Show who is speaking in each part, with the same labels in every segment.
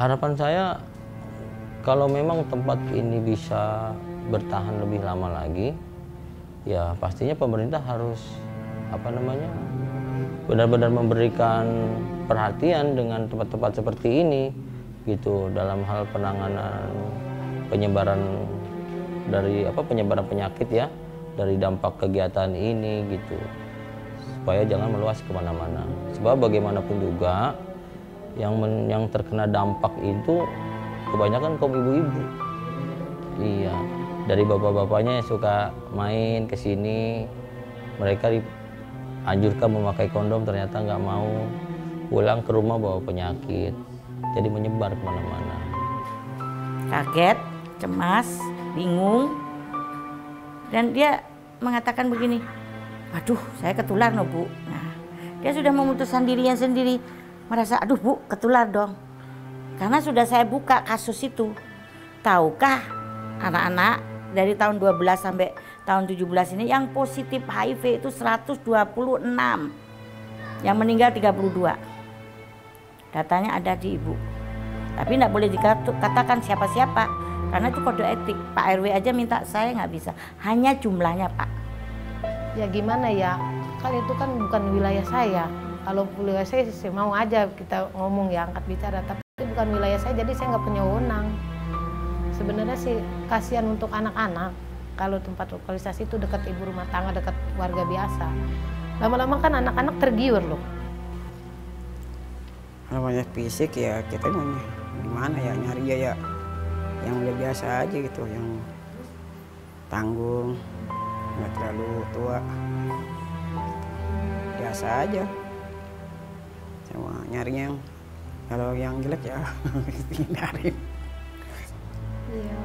Speaker 1: harapan saya kalau memang tempat ini bisa bertahan lebih lama lagi, ya pastinya pemerintah harus benar-benar memberikan perhatian dengan tempat-tempat seperti ini gitu dalam hal penanganan penyebaran penyebaran penyakit ya dari dampak kegiatan ini gitu, supaya jangan meluas kemana-mana. Sebab bagaimanapun juga yang terkena dampak itu kebanyakan kaum ibu-ibu. Iya, dari bapak-bapaknya yang suka main ke sini, mereka dianjurkan memakai kondom, ternyata nggak mau, pulang ke rumah bawa penyakit, jadi menyebar kemana-mana.
Speaker 2: Kaget, cemas, bingung, dan dia mengatakan begini, waduh saya ketular no Bu. Nah, dia sudah memutuskan dirinya sendiri, merasa aduh Bu ketular dong, karena sudah saya buka kasus itu. Tahukah anak-anak dari tahun 12 sampai tahun 17 ini yang positif HIV itu 126, yang meninggal 32. Datanya ada di Ibu, tapi tidak boleh dikatakan siapa-siapa karena itu kode etik. Pak RW aja minta, saya nggak bisa, hanya jumlahnya Pak.
Speaker 3: Ya gimana ya, kan itu kan bukan wilayah saya. Kalau wilayah saya mau aja kita ngomong ya, angkat bicara, tapi itu bukan wilayah saya, jadi saya nggak punya wewenang. Sebenarnya sih kasihan untuk anak-anak, kalau tempat lokalisasi itu dekat ibu rumah tangga, dekat warga biasa. Lama-lama kan anak-anak tergiur loh.
Speaker 4: Namanya fisik ya, kita gimana ya, nyari ya yang udah biasa aja gitu, yang tanggung, nggak terlalu tua, biasa aja. Sama nyarinya kalau yang jelek ya hindarin.
Speaker 5: Iya,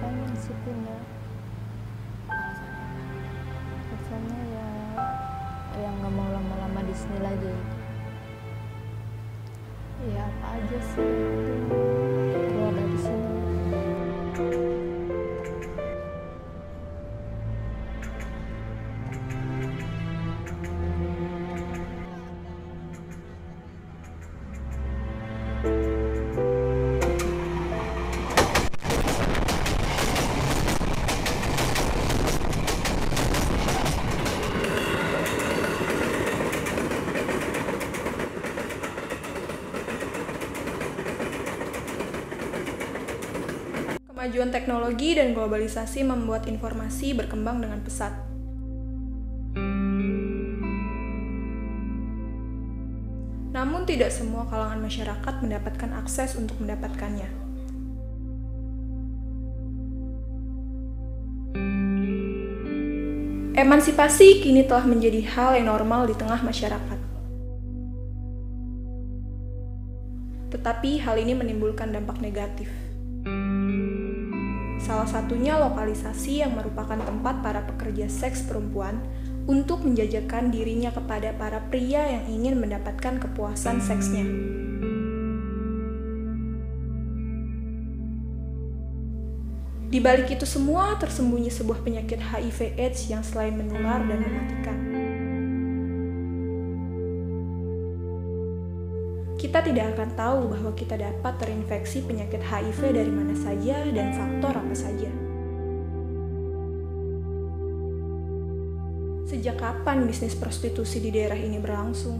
Speaker 5: pengen sih pindah. Rasanya ya yang nggak mau lama-lama di sini lagi. Ya apa aja sih, keluar dari sini.
Speaker 6: Kemajuan teknologi dan globalisasi membuat informasi berkembang dengan pesat. Namun tidak semua kalangan masyarakat mendapatkan akses untuk mendapatkannya. Emansipasi kini telah menjadi hal yang normal di tengah masyarakat. Tetapi hal ini menimbulkan dampak negatif. Salah satunya lokalisasi yang merupakan tempat para pekerja seks perempuan untuk menjajakan dirinya kepada para pria yang ingin mendapatkan kepuasan seksnya. Di balik itu semua tersembunyi sebuah penyakit HIV/AIDS yang selain menular dan mematikan. Kita tidak akan tahu bahwa kita dapat terinfeksi penyakit HIV dari mana saja dan faktor apa saja. Sejak kapan bisnis prostitusi di daerah ini berlangsung?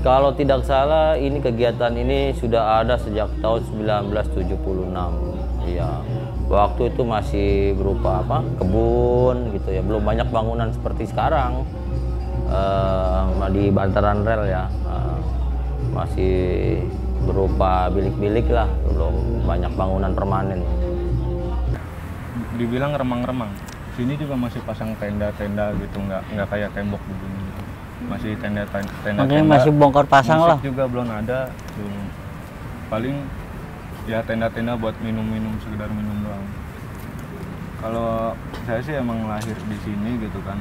Speaker 1: Kalau tidak salah, ini kegiatan ini sudah ada sejak tahun 1976. Iya. Waktu itu masih berupa kebun gitu ya, belum banyak bangunan seperti sekarang. Di bantaran rel ya, masih berupa bilik-bilik lah, belum banyak bangunan permanen.
Speaker 7: Dibilang remang-remang, sini juga masih pasang tenda-tenda gitu, nggak kayak tembok begini gitu. Masih tenda-tenda.
Speaker 2: Makanya masih bongkar pasang lah.
Speaker 7: Juga belum ada, paling ya tenda-tenda buat minum-minum, sekedar minum doang. Kalau saya sih emang lahir di sini gitu kan.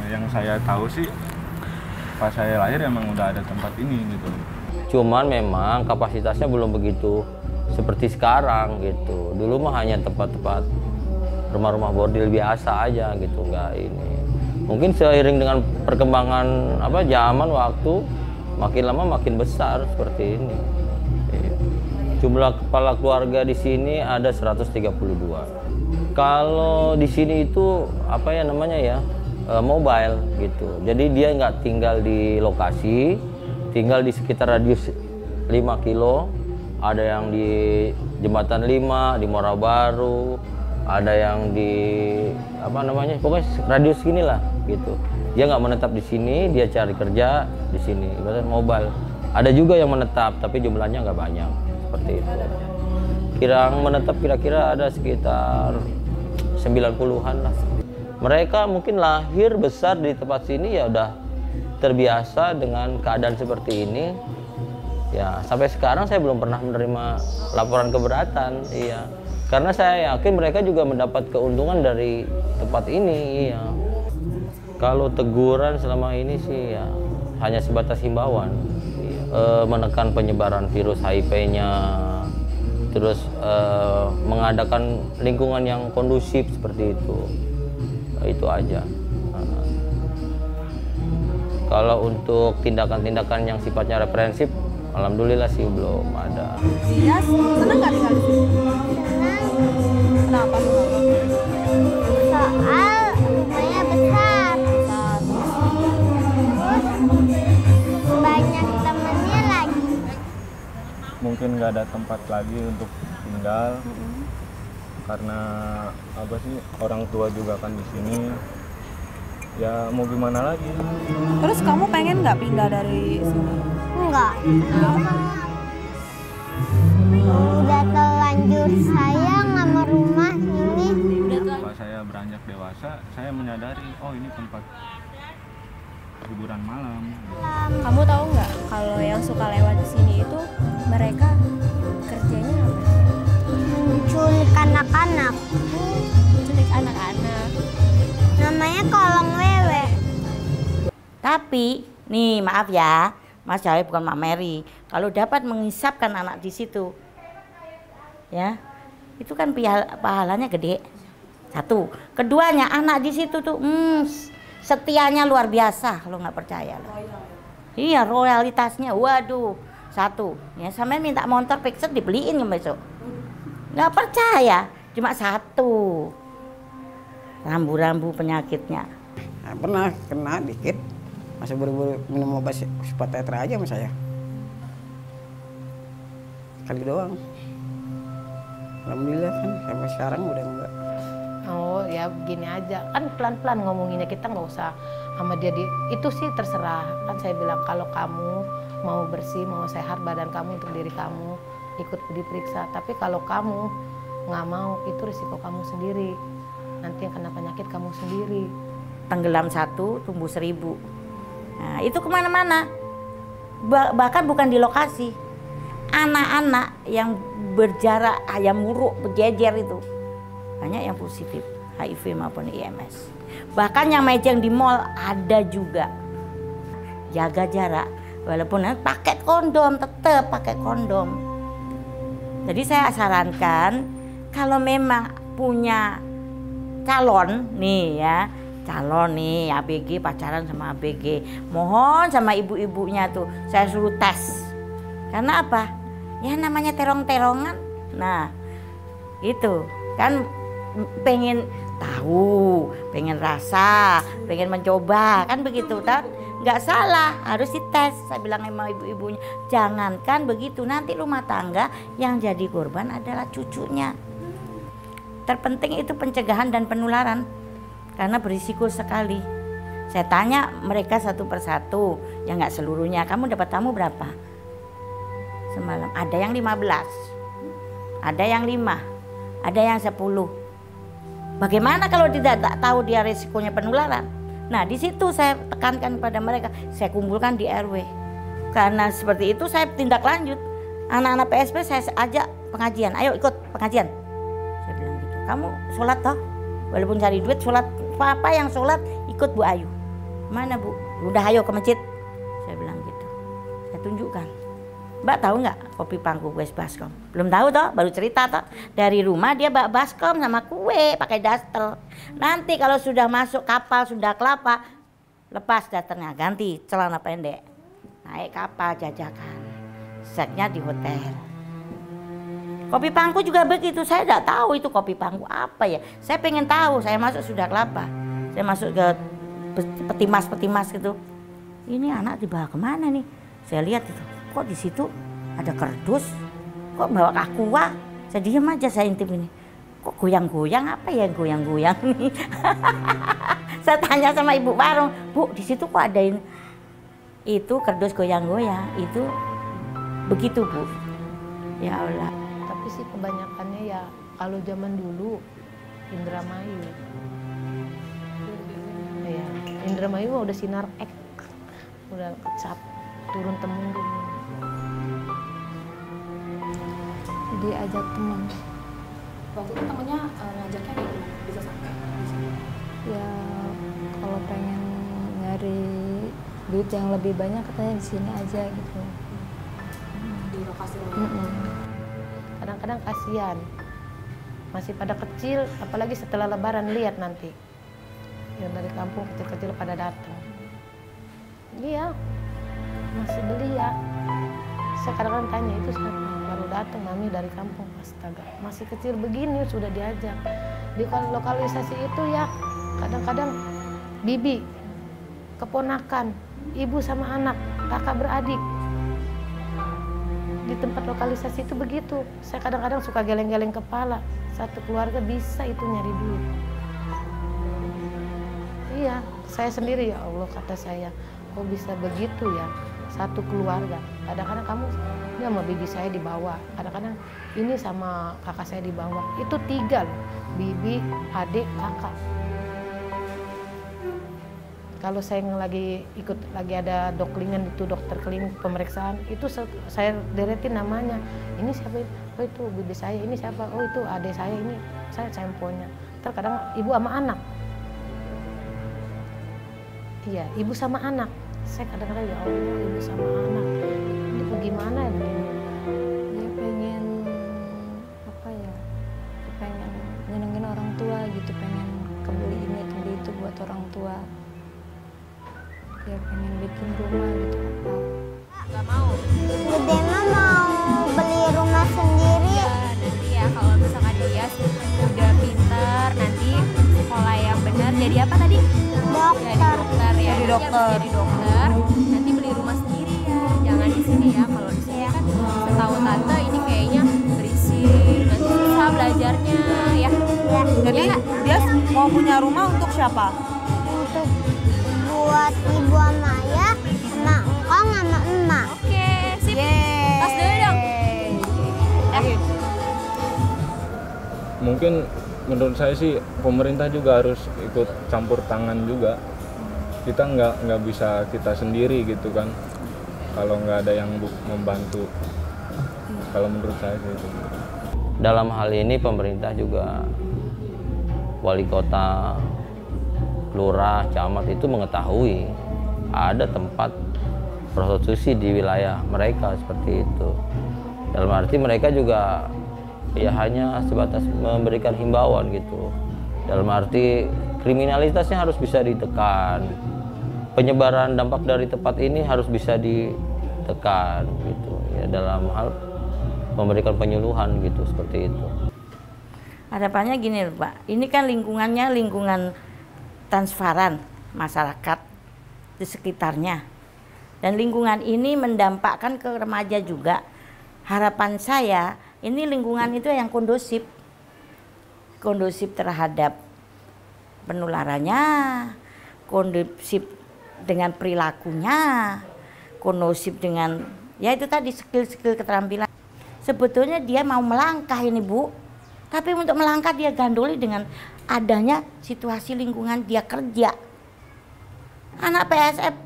Speaker 7: Yang saya tahu sih pas saya lahir emang udah ada tempat ini gitu.
Speaker 1: Cuman memang kapasitasnya belum begitu seperti sekarang gitu. Dulu mah hanya tempat-tempat rumah-rumah bordil biasa aja gitu, nggak ini. Mungkin seiring dengan perkembangan zaman waktu, makin lama makin besar seperti ini. Jumlah kepala keluarga di sini ada 132. Kalau di sini itu mobile gitu. Jadi dia nggak tinggal di lokasi, tinggal di sekitar radius 5 kilo. Ada yang di Jembatan 5, di Muara Baru, ada yang di pokoknya radius gini lah gitu. Dia nggak menetap di sini, dia cari kerja di sini. Ibaratnya mobile. Ada juga yang menetap, tapi jumlahnya nggak banyak seperti itu. Yang menetap kira-kira ada sekitar 90-an lah. Mereka mungkin lahir besar di tempat sini ya udah terbiasa dengan keadaan seperti ini. Ya sampai sekarang saya belum pernah menerima laporan keberatan. Iya. Karena saya yakin mereka juga mendapat keuntungan dari tempat ini. Iya. Kalau teguran selama ini sih ya hanya sebatas himbauan. Iya. Menekan penyebaran virus HIV-nya. Terus mengadakan lingkungan yang kondusif seperti itu. Itu aja. Kalau untuk tindakan-tindakan yang sifatnya represif, alhamdulillah sih belum ada.
Speaker 8: Iya, senang nggak tinggal di sini?
Speaker 5: Senang.
Speaker 8: Kenapa senang?
Speaker 5: Soal rumahnya besar. Terus banyak temennya lagi.
Speaker 7: Mungkin nggak ada tempat lagi untuk tinggal. Karena orang tua juga kan di sini, ya mau gimana lagi.
Speaker 8: Terus kamu pengen nggak pindah dari sini?
Speaker 5: Enggak. Udah terlanjur sayang sama rumah ini.
Speaker 7: Pas saya beranjak dewasa, saya menyadari, oh ini tempat hiburan malam.
Speaker 9: Kamu tahu nggak kalau yang suka lewat di sini itu mereka kerjanya apa?
Speaker 5: Menculik anak-anak.
Speaker 9: Menculik anak-anak.
Speaker 5: Namanya kolong wewe.
Speaker 2: Tapi nih maaf ya, Mas Jaya bukan Mak Mary. Kalau dapat mengisapkan anak di situ, ya itu kan pahalanya gede. Satu, keduanya anak di situ tuh setianya luar biasa kalau nggak percaya. Iya, royalitasnya, waduh. Satu, ya sampai minta motor Pixel dibeliin besok. Nggak percaya, cuma satu rambu-rambu penyakitnya.
Speaker 4: Nah, pernah kena dikit, masih buru-buru minum obat sifat tetra aja sama saya. Kali doang. Alhamdulillah kan sampai sekarang udah enggak.
Speaker 3: Oh ya begini aja, kan pelan-pelan ngomonginnya, kita nggak usah sama dia itu sih terserah. Kan saya bilang kalau kamu mau bersih, mau sehat badan kamu untuk diri kamu, ikut diperiksa. Tapi kalau kamu nggak mau, itu risiko kamu sendiri. Nanti yang kena penyakit kamu sendiri.
Speaker 2: Tenggelam 1, tumbuh 1000. Nah itu kemana-mana. Bahkan bukan di lokasi. Anak-anak yang berjarak ayam muruk, berjejer itu. Banyak yang positif, HIV maupun IMS. Bahkan yang mejeng di mall ada juga. Jaga jarak. Walaupun pakai kondom, tetap pakai kondom. Jadi saya sarankan kalau memang punya calon nih ya, calon nih ABG pacaran sama ABG, mohon sama ibu-ibunya tuh saya suruh tes. Karena apa? Ya namanya terong-terongan. Nah, itu kan pengen tahu, pengen rasa, pengen mencoba, kan begitu kan? Nggak salah, harus dites. Saya bilang sama ibu-ibunya, jangankan begitu, nanti rumah tangga yang jadi korban adalah cucunya. Terpenting itu pencegahan dan penularan, karena berisiko sekali. Saya tanya mereka satu persatu, ya nggak seluruhnya, kamu dapat tamu berapa? Semalam ada yang 15, ada yang 5, ada yang 10. Bagaimana kalau tidak tahu dia risikonya penularan? Nah di situ saya tekankan pada mereka, saya kumpulkan di RW. Karena seperti itu saya tindak lanjut. Anak-anak PSP saya ajak pengajian, ayo ikut pengajian. Saya bilang gitu, kamu sholat toh? Walaupun cari duit sholat, apa yang sholat ikut Bu Ayu. Mana Bu? Udah ayo ke masjid. Saya bilang gitu, saya tunjukkan. Mbak tahu nggak kopi pangku kue baskom? Belum tahu toh, baru cerita toh. Dari rumah dia bawa baskom sama kue pakai daster. Nanti kalau sudah masuk kapal, sudah kelapa, lepas dasternya, ganti celana pendek. Naik kapal jajakan. Seknya di hotel. Kopi pangku juga begitu. Saya nggak tahu itu kopi pangku apa ya. Saya pengen tahu. Saya masuk sudah kelapa. Saya masuk ke petimas gitu. Ini anak dibawa kemana nih? Saya lihat itu. Kok di situ ada kardus? Kok bawa aqua? Saya diam aja, saya intip ini. Kok goyang-goyang, apa ya goyang-goyang nih? Saya tanya sama ibu warung, Bu, di situ kok ada ini? Itu kardus goyang-goyang. Itu begitu, Bu. Ya Allah.
Speaker 3: Tapi sih kebanyakannya ya kalau zaman dulu Indramayu. Ya, Indramayu udah sinar X, udah kecap turun temurun.
Speaker 5: Jadi ajak teman.
Speaker 8: Waktu itu temennya ngajaknya kayak gimana? Bisa sampai di sini?
Speaker 5: Ya kalau pengen nyari duit yang lebih banyak katanya di sini aja gitu.
Speaker 8: Di lokasi rumah.
Speaker 3: Kadang-kadang kasihan, masih pada kecil, apalagi setelah Lebaran lihat nanti yang dari kampung kecil-kecil pada datang. Iya, masih beli ya. Saya kadang-kadang tanya itu siapa? Baru datang mami dari kampung. Astaga, masih kecil begini sudah diajak. Di lokalisasi itu ya kadang-kadang bibi, keponakan, ibu sama anak, kakak beradik. Di tempat lokalisasi itu begitu. Saya kadang-kadang suka geleng-geleng kepala. Satu keluarga bisa itu nyari duit. Iya, saya sendiri ya Allah kata saya, kok bisa begitu ya satu keluarga. Kadang-kadang kamu ini sama bibi saya dibawa, kadang-kadang ini sama kakak saya dibawa. Itu 3 loh, bibi, adik, kakak. Kalau saya lagi ada doklingan itu dokter klinik pemeriksaan itu saya deretin namanya. Ini siapa? Oh itu bibi saya. Ini siapa? Oh itu adik saya. Ini saya semponya. Terkadang ibu sama anak. Iya, ibu sama anak. Saya kadang-kadang ya Allah, ibu sama anak. Ini bagaimana ya begini?
Speaker 5: Ya pengen apa ya? Pengen nyenengin orang tua gitu, pengen kebeli ini, kebeli itu buat orang tua. Ya pengen bikin rumah gitu apa.
Speaker 9: Nggak mau.
Speaker 10: Gede mah mau beli rumah sendiri.
Speaker 9: Ya nanti ya kalau misalkan dia udah pinter nanti sekolah yang benar jadi apa tadi? Jadi dokter ya. Jadi dokter. Jadi dokter. Nanti beli rumah sendiri ya. Jangan di sini ya. Kalau di sini kan setahu tante ini kayaknya berisik. Nanti susah belajarnya ya.
Speaker 8: Jadi dia mau punya rumah untuk siapa?
Speaker 10: Untuk buat ibu sama ayah, sama engkong sama emak.
Speaker 9: Oke, sip. Tas dulu dong.
Speaker 7: Mungkin menurut saya sih pemerintah juga harus ikut campur tangan juga. Kita nggak bisa kita sendiri gitu kan. Kalau nggak ada yang membantu. Kalau menurut saya sih itu.
Speaker 1: Dalam hal ini pemerintah juga, wali kota, lurah, camat itu mengetahui ada tempat prostitusi di wilayah mereka seperti itu. Dalam arti mereka juga ya hanya sebatas memberikan himbauan gitu. Dalam arti kriminalitasnya harus bisa ditekan. Penyebaran dampak dari tempat ini harus bisa ditekan gitu. Ya dalam hal memberikan penyuluhan gitu seperti itu.
Speaker 2: Harapannya gini loh Pak, ini kan lingkungannya lingkungan transparan masyarakat di sekitarnya dan lingkungan ini mendampakkan ke remaja juga. Harapan saya ini lingkungan itu yang kondusif terhadap penularannya, kondusif dengan perilakunya, kondusif dengan ya itu tadi skill-skill keterampilan. Sebetulnya dia mau melangkah ini Bu, tapi untuk melangkah dia gandoli dengan adanya situasi lingkungan dia kerja. Anak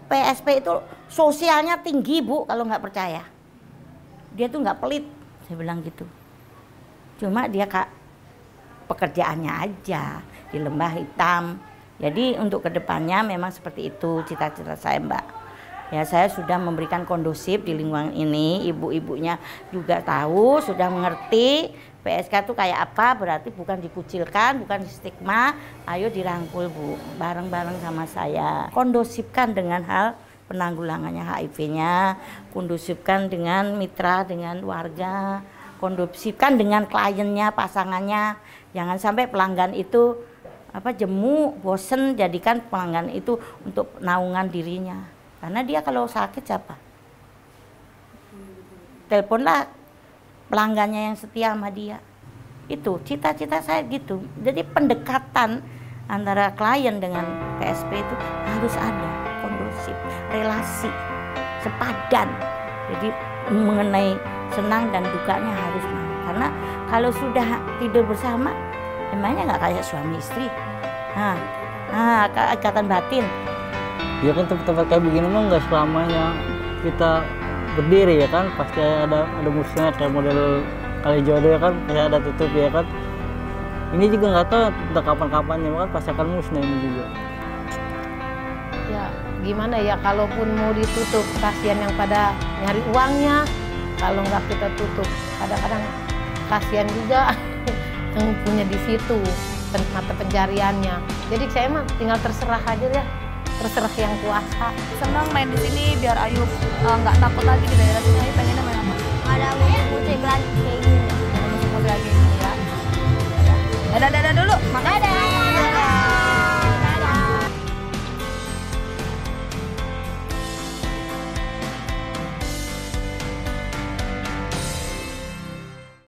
Speaker 2: PSP itu sosialnya tinggi Bu, kalau nggak percaya. Dia tuh nggak pelit, saya bilang gitu. Cuma dia pekerjaannya aja di lembah hitam. Jadi untuk kedepannya memang seperti itu cita-cita saya Mbak. Ya saya sudah memberikan kondusif di lingkungan ini, ibu-ibunya juga tahu, sudah mengerti PSK itu kayak apa, berarti bukan dikucilkan, bukan stigma, ayo dirangkul Bu, bareng-bareng sama saya. Kondusifkan dengan hal penanggulangannya HIV-nya, kondusifkan dengan mitra, dengan warga, kondusifkan dengan kliennya, pasangannya. Jangan sampai pelanggan itu jemu, bosen, jadikan pelanggan itu untuk naungan dirinya. Karena dia kalau sakit siapa? Teleponlah pelanggannya yang setia sama dia. Itu cita-cita saya gitu. Jadi pendekatan antara klien dengan PSP itu harus ada kondusif, relasi, sepadan. Jadi mengenai senang dan dukanya harus mau. Karena kalau sudah tidur bersama, emangnya nggak kayak suami istri. Ikatan batin.
Speaker 11: Ya kan tempat-tempat kayak begini mah nggak selamanya kita berdiri ya kan, pasti ada musnah kayak model kali jodoh ya kan, pasti ada tutup ya kan. Ini juga nggak tahu entah kapan-kapannya kan pasti akan musnah ini juga.
Speaker 3: Ya gimana ya, kalaupun mau ditutup, kasihan yang pada nyari uangnya. Kalau nggak kita tutup, kadang-kadang kasihan juga yang punya di situ mata pencariannya. Jadi saya mah tinggal terserah aja ya, terserah yang kuasa.
Speaker 9: Senang main di sini biar Ayu nggak takut lagi di daerah sini. Ayu pengen